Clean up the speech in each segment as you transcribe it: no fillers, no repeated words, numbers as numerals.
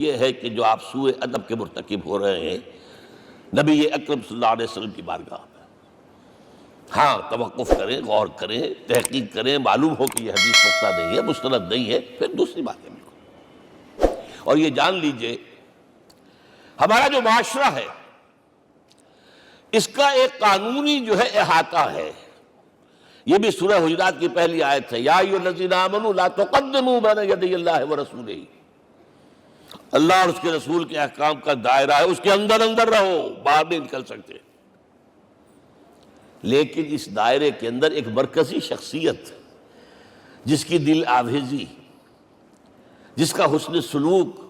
یہ ہے کہ جو آپ سوء ادب کے مرتکب ہو رہے ہیں نبی اکرم صلی اللہ علیہ وسلم کی بارگاہ میں، ہاں توقف کریں، غور کریں، تحقیق کریں، معلوم ہو کہ یہ حدیث پختہ نہیں ہے، مستند نہیں ہے، پھر دوسری بات ہے بالکل۔ اور یہ جان لیجئے ہمارا جو معاشرہ ہے اس کا ایک قانونی جو ہے احاطہ ہے۔ یہ بھی سورہ حجرات کی پہلی آیت ہے، یا ایھا الذین آمنوا لا تقدموا بین یدی اللہ ورسولہ۔ اللہ اور اس کے رسول کے احکام کا دائرہ ہے، اس کے اندر اندر رہو، باہر نہیں نکل سکتے۔ لیکن اس دائرے کے اندر ایک مرکزی شخصیت جس کی دل آویزی، جس کا حسن سلوک،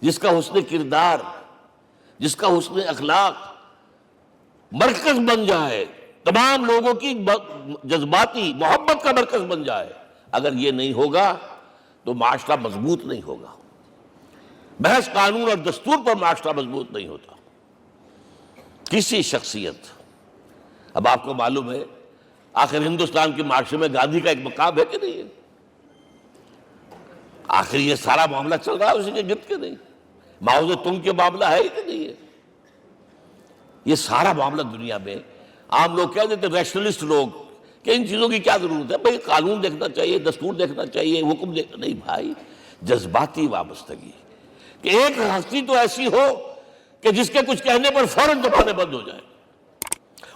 جس کا حسن کردار، جس کا حسن اخلاق مرکز بن جائے، تمام لوگوں کی جذباتی محبت کا مرکز بن جائے، اگر یہ نہیں ہوگا تو معاشرہ مضبوط نہیں ہوگا۔ محض قانون اور دستور پر معاشرہ مضبوط نہیں ہوتا۔ کسی شخصیت، اب آپ کو معلوم ہے آخر ہندوستان کے معاشرے میں گاندھی کا ایک مقام ہے کہ نہیں ہے؟ آخر یہ سارا معاملہ چل رہا ہے اسی کے گرد کے نہیں؟ ماؤ زے تنگ کے معاملہ ہے کہ نہیں ہے؟ یہ سارا معاملہ دنیا میں عام لوگ کہہ دیتے، ریشنلسٹ لوگ، کہ ان چیزوں کی کیا ضرورت ہے؟ بھئی قانون دیکھنا چاہیے، دستور دیکھنا چاہیے، حکم دیکھنا نہیں بھائی، جذباتی وابستگی کہ ایک ہستی تو ایسی ہو کہ جس کے کچھ کہنے پر فوراً زبانیں بند ہو جائیں۔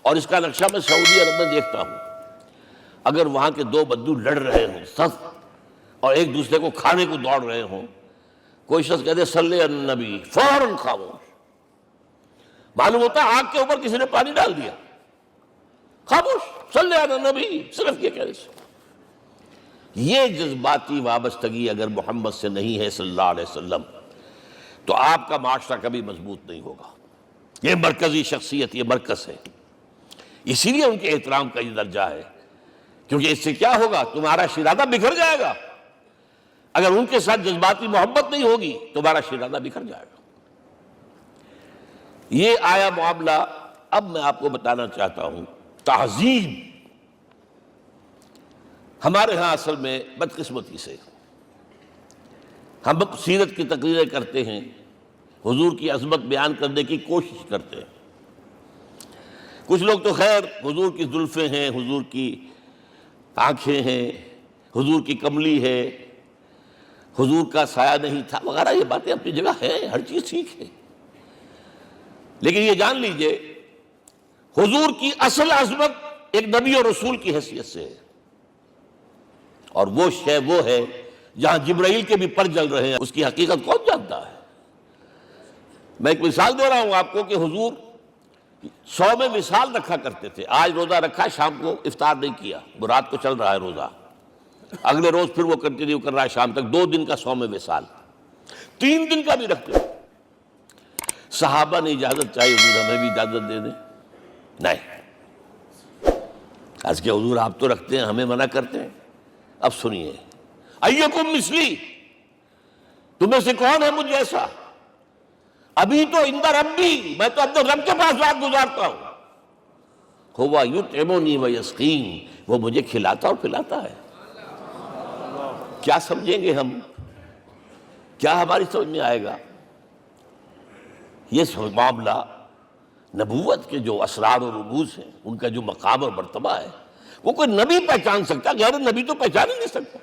اور اس کا نقشہ میں سعودی عرب میں دیکھتا ہوں، اگر وہاں کے دو بدو لڑ رہے ہوں سخت اور ایک دوسرے کو کھانے کو دوڑ رہے ہوں، کوئی شخص کہتے صلی علی النبی، فوراً خاموش۔ معلوم ہوتا ہے آگ کے اوپر کسی نے پانی ڈال دیا، خاموش، صلی علی النبی، صرف یہ کہنے سے۔ یہ جذباتی وابستگی اگر محمد سے نہیں ہے صلی اللہ علیہ وسلم تو آپ کا معاشرہ کبھی مضبوط نہیں ہوگا۔ یہ مرکزی شخصیت، یہ مرکز ہے، اسی لیے ان کے احترام کا یہ درجہ ہے، کیونکہ اس سے کیا ہوگا؟ تمہارا شیرازہ بکھر جائے گا۔ اگر ان کے ساتھ جذباتی محبت نہیں ہوگی تمہارا شیرازہ بکھر جائے گا۔ یہ آیا معاملہ۔ اب میں آپ کو بتانا چاہتا ہوں تہذیب ہمارے ہاں اصل میں بدقسمتی سے ہم سیرت کی تقریریں کرتے ہیں، حضور کی عظمت بیان کرنے کی کوشش کرتے ہیں۔ کچھ لوگ تو خیر حضور کی زلفیں ہیں، حضور کی آنکھیں ہیں، حضور کی کملی ہے، حضور کا سایہ نہیں تھا وغیرہ، یہ باتیں اپنی جگہ ہیں، ہر چیز ٹھیک ہے، لیکن یہ جان لیجئے حضور کی اصل عظمت ایک نبی اور رسول کی حیثیت سے ہے، اور وہ شے وہ ہے جہاں جبرائیل کے بھی پر جل رہے ہیں، اس کی حقیقت کون جانتا ہے؟ میں ایک مثال دے رہا ہوں آپ کو کہ حضور 100 میں وصال رکھا کرتے تھے۔ آج روزہ رکھا، شام کو افطار نہیں کیا، وہ رات کو چل رہا ہے روزہ، اگلے روز پھر وہ کنٹینیو کر رہا ہے شام تک، 2 دن کا 100 میں وصال، 3 دن کا بھی رکھتے ہیں۔ صحابہ نے اجازت چاہی، حضور ہمیں بھی اجازت دے دیں، نہیں، آج کے حضور آپ تو رکھتے ہیں، ہمیں منع کرتے ہیں۔ اب سنیے، ایکم مثلی، تمہیں سے کون ہے مجھ جیسا؟ ابھی تو عند ربی، میں تو اپنے رب کے پاس رات گزارتا ہوں، ہوا یطعمنی ویسقین، وہ مجھے کھلاتا اور پلاتا ہے۔ کیا سمجھیں گے ہم؟ کیا ہماری سمجھ میں آئے گا؟ یہ معاملہ نبوت کے جو اسرار و رموز ہیں، ان کا جو مقام اور مرتبہ ہے، وہ کوئی نبی پہچان سکتا، غیر نبی تو پہچان ہی نہیں سکتا۔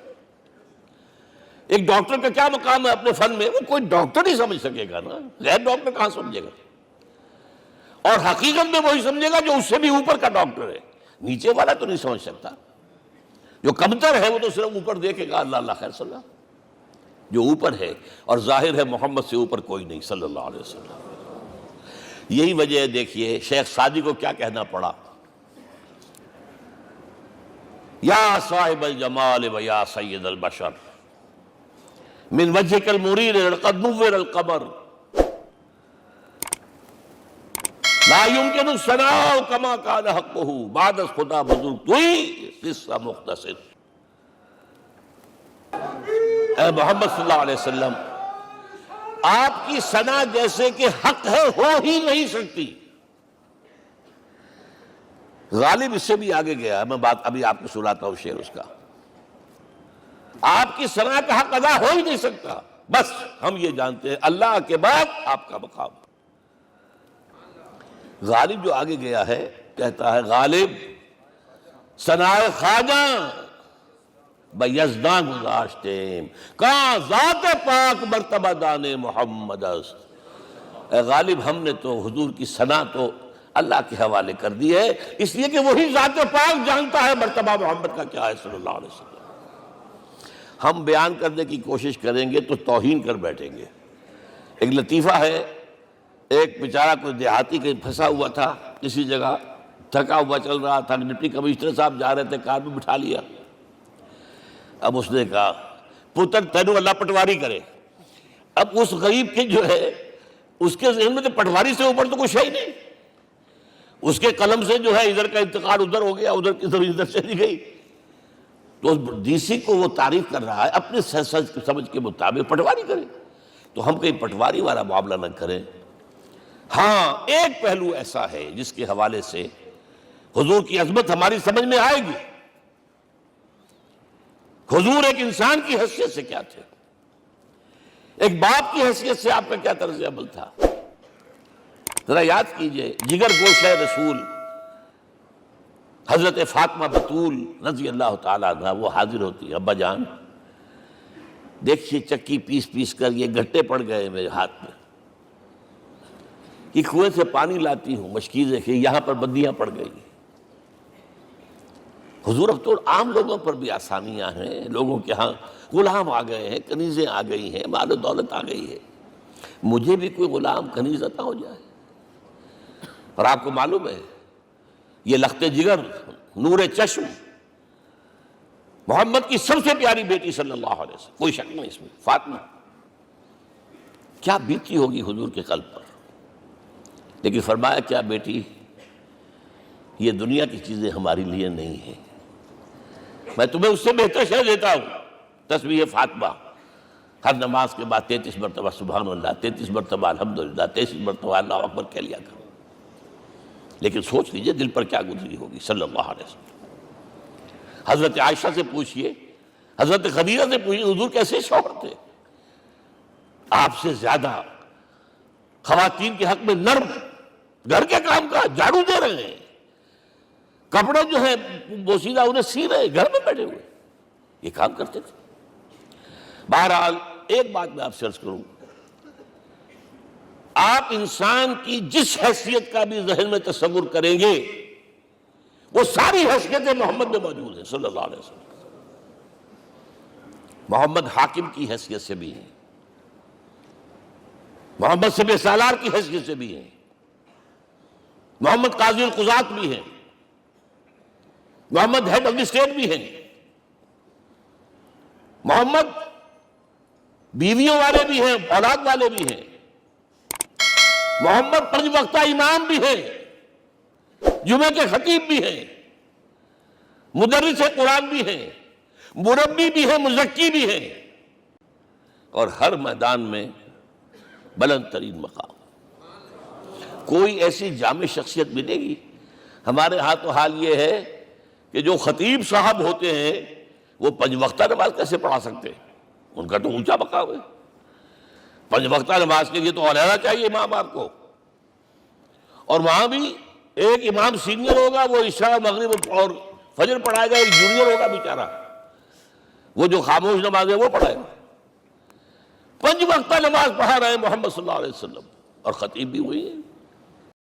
ایک ڈاکٹر کا کیا مقام ہے اپنے فن میں؟ وہ کوئی ڈاکٹر ہی سمجھ سکے گا نا، غیر ڈاکٹر کہاں سمجھے گا؟ اور حقیقت میں وہی سمجھے گا جو اس سے بھی اوپر کا ڈاکٹر ہے، نیچے والا تو نہیں سمجھ سکتا۔ جو کمتر ہے وہ تو صرف اوپر دیکھے گا، اللہ اللہ خیر صلی اللہ، جو اوپر ہے اور ظاہر ہے محمد سے اوپر کوئی نہیں صلی اللہ علیہ وسلم۔ یہی وجہ ہے، دیکھیے شیخ سعدی کو کیا کہنا پڑا، یا صاحب الجمال و یا سید البشر من وجهك المرير لقد نور القمر لا يمكن الثناء كما كان حقه بعد از خدا بزرگ توئی قصہ مختصر۔ اے محمد صلی اللہ علیہ وسلم، آپ کی ثنا جیسے کہ حق ہے ہو ہی نہیں سکتی۔ غالب اس سے بھی آگے گیا ہے، میں بات ابھی آپ کو سناتا ہوں شعر اس کا۔ آپ کی ثنا کا حق ادا ہو ہی نہیں سکتا، بس ہم یہ جانتے ہیں اللہ کے بعد آپ کا مقام. غالب جو آگے گیا ہے کہتا ہے غالب ثنائے خواجہ بیزداں گذاشتیم کہاں ذات پاک مرتبہ دان محمد است. اے غالب ہم نے تو حضور کی ثنا تو اللہ کے حوالے کر دی ہے، اس لیے کہ وہی ذات پاک جانتا ہے مرتبہ محمد کا کیا ہے صلی اللہ علیہ وسلم. ہم بیان کرنے کی کوشش کریں گے تو توہین کر بیٹھیں گے. ایک لطیفہ ہے، ایک بیچارہ کوئی دیہاتی کہیں پھنسا ہوا تھا کسی جگہ، تھکا ہوا چل رہا تھا، ڈپٹی کمشنر صاحب جا رہے تھے، کار میں بٹھا لیا. اب اس نے کہا پتر تینوں اللہ پٹواری کرے. اب اس غریب کے جو ہے اس کے ذہن میں تو پٹواری سے اوپر تو کچھ ہے ہی نہیں. اس کے قلم سے جو ہے ادھر کا انتقال ادھر ہو گیا، ادھر کی زمین ادھر چلی گئی. تو ڈی سی کو وہ تعریف کر رہا ہے اپنے سمجھ کے مطابق پٹواری کرے. تو ہم کہیں پٹواری والا معاملہ نہ کریں. ہاں ایک پہلو ایسا ہے جس کے حوالے سے حضور کی عظمت ہماری سمجھ میں آئے گی. حضور ایک انسان کی حیثیت سے کیا تھے، ایک باپ کی حیثیت سے آپ کا کیا طرز عمل تھا. ذرا یاد کیجئے جگر گوشہ رسول حضرت فاطمہ بطول رضی اللہ تعالیٰ عنہ وہ حاضر ہوتی. ابا جان دیکھیے چکی پیس پیس کر یہ گھٹے پڑ گئے میرے ہاتھ میں، کہ کنویں سے پانی لاتی ہوں مشکیزیں کہ یہاں پر بندیاں پڑ گئی. حضور اب تو عام لوگوں پر بھی آسانیاں ہیں، لوگوں کے ہاں غلام آ گئے ہیں، کنیزیں آ گئی ہیں، مال و دولت آ گئی ہے. مجھے بھی کوئی غلام کنیز عطا ہو جائے. اور آپ کو معلوم ہے یہ لخت جگر نور چشم محمد کی سب سے پیاری بیٹی صلی اللہ علیہ وسلم، کوئی شک نہیں اس میں، فاطمہ کیا بیتی ہوگی حضور کے قلب پر. لیکن فرمایا کیا بیٹی یہ دنیا کی چیزیں ہماری لیے نہیں ہیں، میں تمہیں اس سے بہتر شے دیتا ہوں. تسبیح فاطمہ ہر نماز کے بعد 33 مرتبہ سبحان اللہ، 33 مرتبہ الحمدللہ، 33 مرتبہ اللہ اکبر کہہ لیا کرو. لیکن سوچ لیجئے دل پر کیا گزری ہوگی صلی اللہ علیہ وسلم. حضرت عائشہ سے پوچھئے، حضرت خدیجہ سے پوچھئے حضور کیسے شوہر تھے. آپ سے زیادہ خواتین کے حق میں نرم، گھر کے کام کا جھاڑو دے رہے ہیں، کپڑے جو ہیں بوسیدہ انہیں سی رہے، گھر میں بیٹھے ہوئے یہ کام کرتے تھے. بہرحال ایک بات میں آپ سے عرض کروں، آپ انسان کی جس حیثیت کا بھی ذہن میں تصور کریں گے وہ ساری حیثیتیں محمد میں موجود ہیں صلی اللہ علیہ وسلم. محمد حاکم کی حیثیت سے بھی ہیں، محمد سب سالار کی حیثیت سے بھی ہیں، محمد قاضی القضات بھی ہیں، محمد ہیڈ آف دی اسٹیٹ بھی ہیں، محمد بیویوں والے بھی ہیں، اولاد والے بھی ہیں، محمد 5 وقتہ امام بھی ہیں، جمعہ کے خطیب بھی ہیں، مدرس قرآن بھی ہیں، مربی بھی ہیں، مزکی بھی ہیں، اور ہر میدان میں بلند ترین مقام. کوئی ایسی جامع شخصیت ملے گی؟ ہمارے ہاں تو حال یہ ہے کہ جو خطیب صاحب ہوتے ہیں وہ 5 وقتہ نماز کیسے پڑھا سکتے ہیں؟ ان کا تو اونچا مقام ہے. 5 وقتہ نماز کے لیے تو علیحدہ چاہیے امام آپ کو. اور وہاں بھی ایک امام سینئر ہوگا وہ عشاء مغرب اور فجر پڑھائے گا، ایک جونیئر ہوگا بیچارہ وہ جو خاموش نماز ہے وہ پڑھائے گا. 5 وقتہ نماز پڑھا رہے ہیں محمد صلی اللہ علیہ وسلم، اور خطیب بھی وہی ہے.